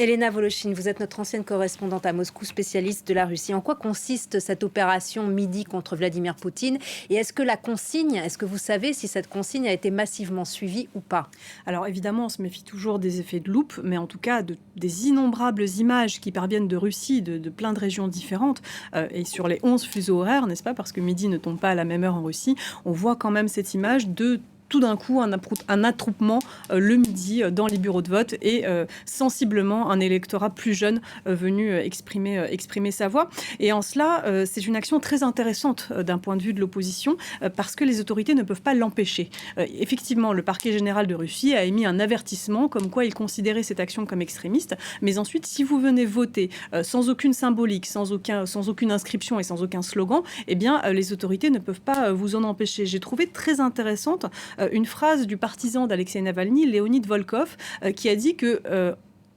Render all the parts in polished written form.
Elena Voloshin, vous êtes notre ancienne correspondante à Moscou, spécialiste de la Russie. En quoi consiste cette opération Midi contre Vladimir Poutine? Et est-ce que vous savez si cette consigne a été massivement suivie ou pas? Alors évidemment, on se méfie toujours des effets de loupe, mais en tout cas des innombrables images qui parviennent de Russie, de plein de régions différentes, et sur les 11 fuseaux horaires, n'est-ce pas, parce que midi ne tombe pas à la même heure en Russie, on voit quand même cette image de tout d'un coup un attroupement le midi dans les bureaux de vote et sensiblement un électorat plus jeune venu exprimer sa voix. Et en cela, c'est une action très intéressante d'un point de vue de l'opposition parce que les autorités ne peuvent pas l'empêcher. Effectivement, le parquet général de Russie a émis un avertissement comme quoi il considérait cette action comme extrémiste. Mais ensuite, si vous venez voter sans aucune symbolique, sans aucune inscription et sans aucun slogan, eh bien, les autorités ne peuvent pas vous en empêcher. J'ai trouvé très intéressante une phrase du partisan d'Alexei Navalny, Leonid Volkov, qui a dit que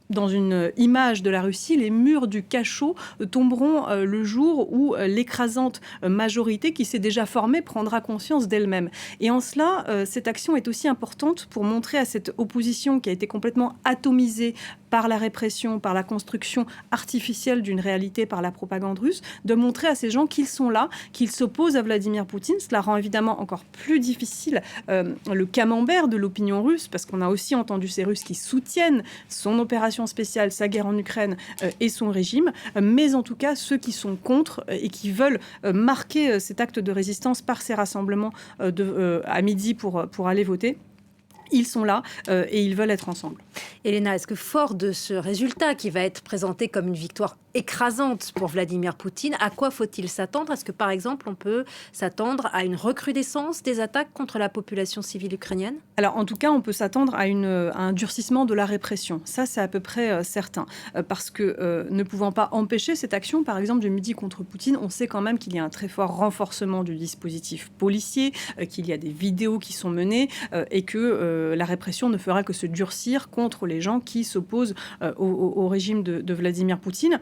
dans une image de la Russie, les murs du cachot tomberont le jour où l'écrasante majorité qui s'est déjà formée prendra conscience d'elle-même. Et en cela, cette action est aussi importante pour montrer à cette opposition qui a été complètement atomisée par la répression, par la construction artificielle d'une réalité par la propagande russe, de montrer à ces gens qu'ils sont là, qu'ils s'opposent à Vladimir Poutine. Cela rend évidemment encore plus difficile le camembert de l'opinion russe, parce qu'on a aussi entendu ces Russes qui soutiennent son opération spéciale, sa guerre en Ukraine et son régime, mais en tout cas ceux qui sont contre et qui veulent marquer cet acte de résistance par ces rassemblements à midi pour aller voter. Ils sont là et ils veulent être ensemble. Elena, est-ce que fort de ce résultat qui va être présenté comme une victoire écrasante pour Vladimir Poutine, à quoi faut-il s'attendre? Est-ce que, par exemple, on peut s'attendre à une recrudescence des attaques contre la population civile ukrainienne? Alors, en tout cas, on peut s'attendre à un durcissement de la répression. Ça, c'est à peu près certain. Parce que ne pouvant pas empêcher cette action, par exemple, du midi contre Poutine, on sait quand même qu'il y a un très fort renforcement du dispositif policier, qu'il y a des vidéos qui sont menées et que la répression ne fera que se durcir contre les gens qui s'opposent au régime de Vladimir Poutine.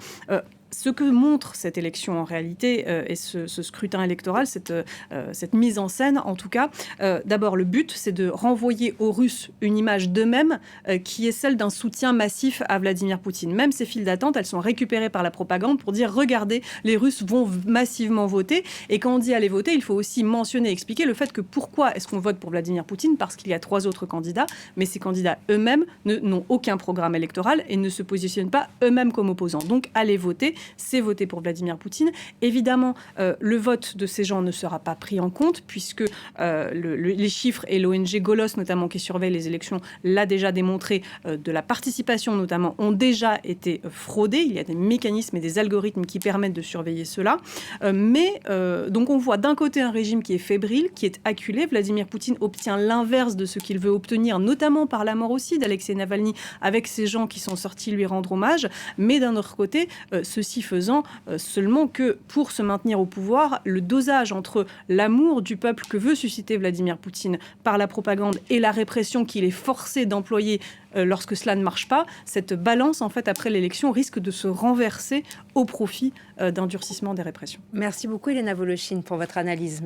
Ce que montre cette élection en réalité et ce scrutin électoral, cette mise en scène en tout cas, d'abord le but c'est de renvoyer aux Russes une image d'eux-mêmes qui est celle d'un soutien massif à Vladimir Poutine. Même ces files d'attente, elles sont récupérées par la propagande pour dire regardez, les Russes vont massivement voter. Et quand on dit aller voter, il faut aussi mentionner, expliquer le fait que pourquoi est-ce qu'on vote pour Vladimir Poutine? Parce qu'il y a 3 autres candidats, mais ces candidats eux-mêmes n'ont aucun programme électoral et ne se positionnent pas eux-mêmes comme opposants. Donc aller voter, c'est voter pour Vladimir Poutine. Évidemment, le vote de ces gens ne sera pas pris en compte puisque les chiffres et l'ONG Golos, notamment, qui surveille les élections, l'a déjà démontré, de la participation notamment, ont déjà été fraudés. Il y a des mécanismes et des algorithmes qui permettent de surveiller cela. Donc on voit d'un côté un régime qui est fébrile, qui est acculé. Vladimir Poutine obtient l'inverse de ce qu'il veut obtenir, notamment par la mort aussi d'Alexei Navalny, avec ces gens qui sont sortis lui rendre hommage. Mais d'un autre côté, ceci faisant seulement que pour se maintenir au pouvoir, le dosage entre l'amour du peuple que veut susciter Vladimir Poutine par la propagande et la répression qu'il est forcé d'employer lorsque cela ne marche pas, cette balance en fait après l'élection risque de se renverser au profit d'un durcissement des répressions. Merci beaucoup Elena Voloshin pour votre analyse.